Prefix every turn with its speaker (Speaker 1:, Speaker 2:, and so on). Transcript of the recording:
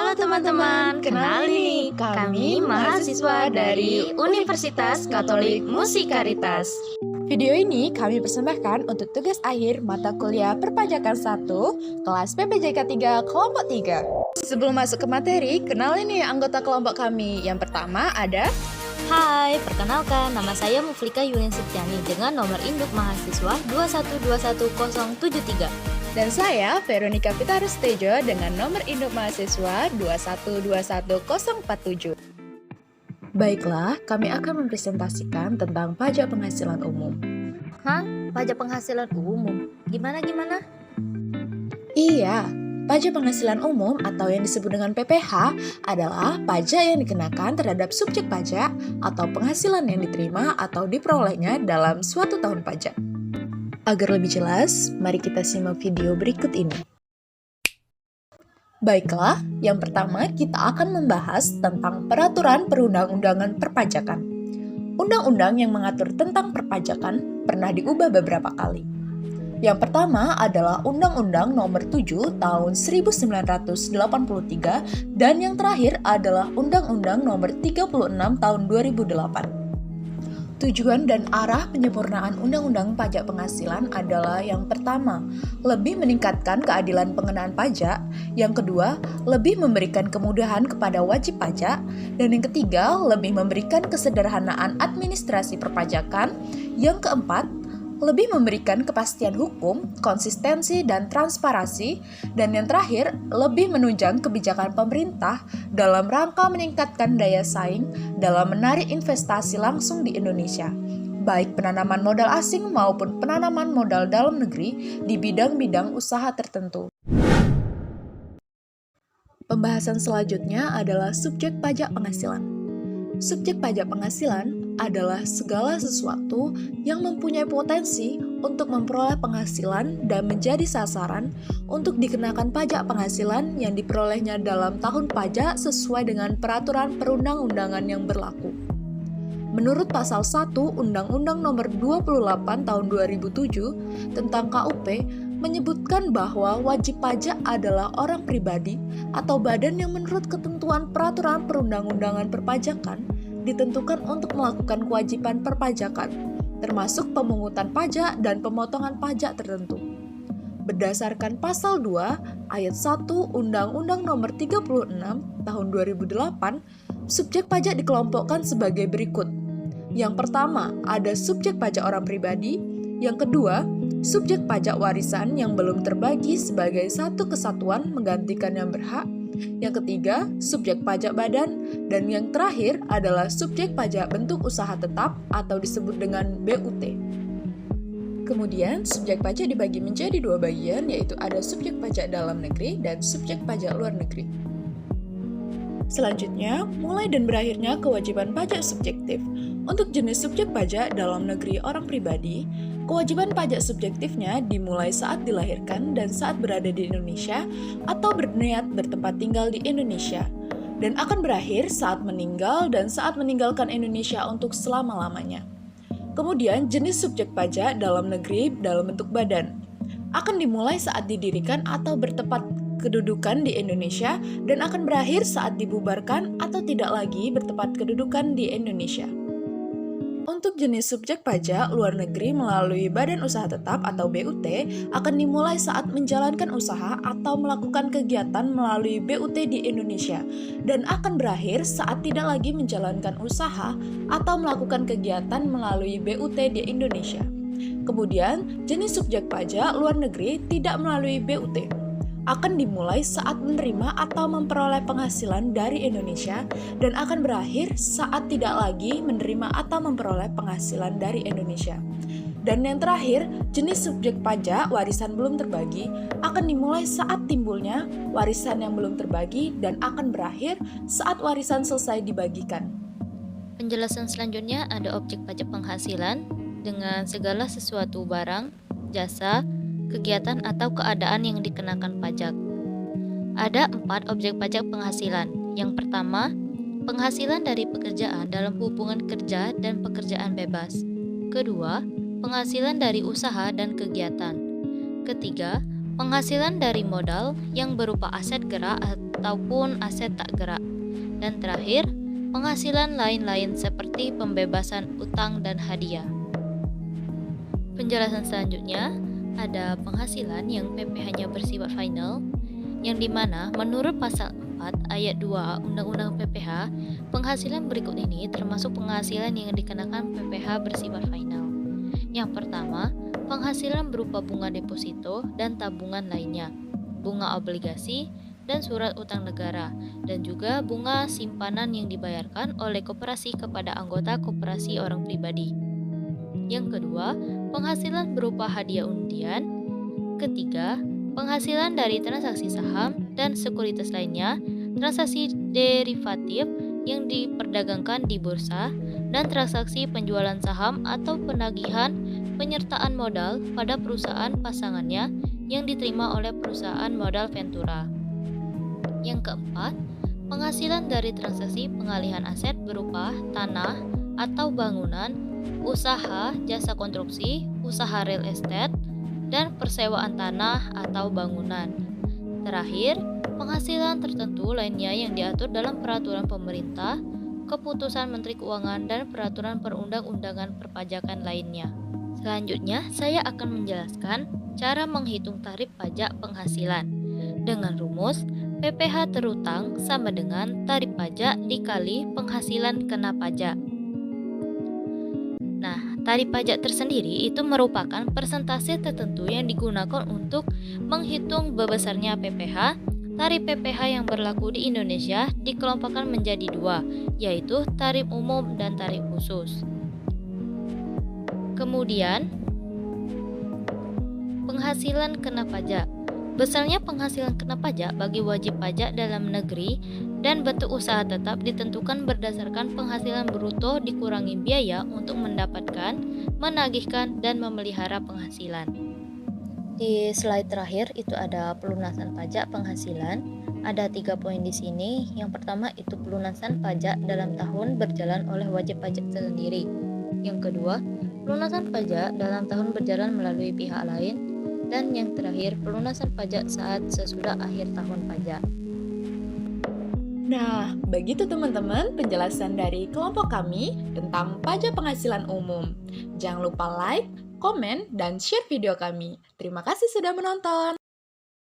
Speaker 1: Halo teman-teman, kenalin nih, kami mahasiswa dari Universitas Katolik Musikaritas.
Speaker 2: Video ini kami persembahkan untuk tugas akhir mata kuliah Perpajakan 1, kelas PPJK 3, kelompok 3. Sebelum masuk ke materi, kenalin nih anggota kelompok kami. Yang pertama ada...
Speaker 1: Hai, perkenalkan, nama saya Muflika Yulian Septiani dengan nomor induk mahasiswa 2121073.
Speaker 2: Dan saya, Veronica Pitarus Tejo dengan nomor induk mahasiswa 2121047. Baiklah, kami akan mempresentasikan tentang pajak penghasilan umum.
Speaker 1: Hah? Pajak penghasilan umum? Gimana?
Speaker 2: Iya, pajak penghasilan umum atau yang disebut dengan PPH adalah pajak yang dikenakan terhadap subjek pajak atau penghasilan yang diterima atau diperolehnya dalam suatu tahun pajak. Agar lebih jelas, mari kita simak video berikut ini. Baiklah, yang pertama kita akan membahas tentang peraturan perundang-undangan perpajakan. Undang-undang yang mengatur tentang perpajakan pernah diubah beberapa kali. Yang pertama adalah Undang-Undang Nomor 7 Tahun 1983 dan yang terakhir adalah Undang-Undang Nomor 36 Tahun 2008. Tujuan dan arah penyempurnaan Undang-Undang Pajak Penghasilan adalah yang pertama, lebih meningkatkan keadilan pengenaan pajak, yang kedua, lebih memberikan kemudahan kepada wajib pajak, dan yang ketiga, lebih memberikan kesederhanaan administrasi perpajakan, yang keempat, lebih memberikan kepastian hukum, konsistensi, dan transparansi, dan yang terakhir, lebih menunjang kebijakan pemerintah dalam rangka meningkatkan daya saing dalam menarik investasi langsung di Indonesia, baik penanaman modal asing maupun penanaman modal dalam negeri di bidang-bidang usaha tertentu. Pembahasan selanjutnya adalah subjek pajak penghasilan. Subjek pajak penghasilan adalah segala sesuatu yang mempunyai potensi untuk memperoleh penghasilan dan menjadi sasaran untuk dikenakan pajak penghasilan yang diperolehnya dalam tahun pajak sesuai dengan peraturan perundang-undangan yang berlaku. Menurut pasal 1 Undang-Undang Nomor 28 Tahun 2007 tentang KUP menyebutkan bahwa wajib pajak adalah orang pribadi atau badan yang menurut ketentuan peraturan perundang-undangan perpajakan ditentukan untuk melakukan kewajiban perpajakan, termasuk pemungutan pajak dan pemotongan pajak tertentu. Berdasarkan pasal 2 ayat 1 Undang-Undang Nomor 36 Tahun 2008, subjek pajak dikelompokkan sebagai berikut. Yang pertama, ada subjek pajak orang pribadi. Yang kedua, subjek pajak warisan yang belum terbagi sebagai satu kesatuan menggantikan yang berhak. Yang ketiga, subjek pajak badan, dan yang terakhir adalah subjek pajak bentuk usaha tetap atau disebut dengan BUT. Kemudian, subjek pajak dibagi menjadi dua bagian, yaitu ada subjek pajak dalam negeri dan subjek pajak luar negeri. Selanjutnya, mulai dan berakhirnya kewajiban pajak subjektif. Untuk jenis subjek pajak dalam negeri orang pribadi, kewajiban pajak subjektifnya dimulai saat dilahirkan dan saat berada di Indonesia atau berniat bertempat tinggal di Indonesia, dan akan berakhir saat meninggal dan saat meninggalkan Indonesia untuk selama-lamanya. Kemudian, jenis subjek pajak dalam negeri dalam bentuk badan akan dimulai saat didirikan atau bertempat kedudukan di Indonesia dan akan berakhir saat dibubarkan atau tidak lagi bertempat kedudukan di Indonesia. Untuk jenis subjek pajak luar negeri melalui Badan Usaha Tetap atau BUT akan dimulai saat menjalankan usaha atau melakukan kegiatan melalui BUT di Indonesia dan akan berakhir saat tidak lagi menjalankan usaha atau melakukan kegiatan melalui BUT di Indonesia. Kemudian, jenis subjek pajak luar negeri tidak melalui BUT akan dimulai saat menerima atau memperoleh penghasilan dari Indonesia dan akan berakhir saat tidak lagi menerima atau memperoleh penghasilan dari Indonesia. Dan yang terakhir, jenis subjek pajak warisan belum terbagi akan dimulai saat timbulnya warisan yang belum terbagi dan akan berakhir saat warisan selesai dibagikan.
Speaker 1: Penjelasan selanjutnya ada objek pajak penghasilan dengan segala sesuatu barang, jasa, kegiatan atau keadaan yang dikenakan pajak. Ada 4 objek pajak penghasilan. Yang pertama, penghasilan dari pekerjaan dalam hubungan kerja dan pekerjaan bebas. Kedua, penghasilan dari usaha dan kegiatan. Ketiga, penghasilan dari modal yang berupa aset gerak ataupun aset tak gerak. Dan terakhir, penghasilan lain-lain seperti pembebasan utang dan hadiah. Penjelasan selanjutnya, ada penghasilan yang PPh-nya bersifat final, yang dimana menurut pasal 4 ayat 2 Undang-Undang PPh, penghasilan berikut ini termasuk penghasilan yang dikenakan PPh bersifat final. Yang pertama, penghasilan berupa bunga deposito dan tabungan lainnya, bunga obligasi, dan surat utang negara, dan juga bunga simpanan yang dibayarkan oleh koperasi kepada anggota koperasi orang pribadi. Yang kedua, penghasilan berupa hadiah undian. Ketiga, penghasilan dari transaksi saham dan sekuritas lainnya, transaksi derivatif yang diperdagangkan di bursa, dan transaksi penjualan saham atau penagihan penyertaan modal pada perusahaan pasangannya yang diterima oleh perusahaan modal Ventura. Yang keempat, penghasilan dari transaksi pengalihan aset berupa tanah atau bangunan, usaha jasa konstruksi, usaha real estate, dan persewaan tanah atau bangunan. Terakhir, penghasilan tertentu lainnya yang diatur dalam peraturan pemerintah, keputusan Menteri Keuangan, dan peraturan perundang-undangan perpajakan lainnya. Selanjutnya, saya akan menjelaskan cara menghitung tarif pajak penghasilan. Dengan rumus, PPh terutang sama dengan tarif pajak dikali penghasilan kena pajak. Nah, tarif pajak tersendiri itu merupakan persentase tertentu yang digunakan untuk menghitung bebesarnya PPh. Tarif PPh yang berlaku di Indonesia dikelompokkan menjadi dua, yaitu tarif umum dan tarif khusus. Kemudian, penghasilan kena pajak. Besarnya penghasilan kena pajak bagi wajib pajak dalam negeri dan bentuk usaha tetap ditentukan berdasarkan penghasilan bruto dikurangi biaya untuk mendapatkan, menagihkan, dan memelihara penghasilan. Di slide terakhir itu ada pelunasan pajak penghasilan. Ada 3 poin di sini. Yang pertama itu pelunasan pajak dalam tahun berjalan oleh wajib pajak sendiri. Yang kedua, pelunasan pajak dalam tahun berjalan melalui pihak lain. Dan yang terakhir, pelunasan pajak saat sesudah akhir tahun pajak.
Speaker 2: Nah, begitu teman-teman penjelasan dari kelompok kami tentang pajak penghasilan umum. Jangan lupa like, komen, dan share video kami. Terima kasih sudah menonton.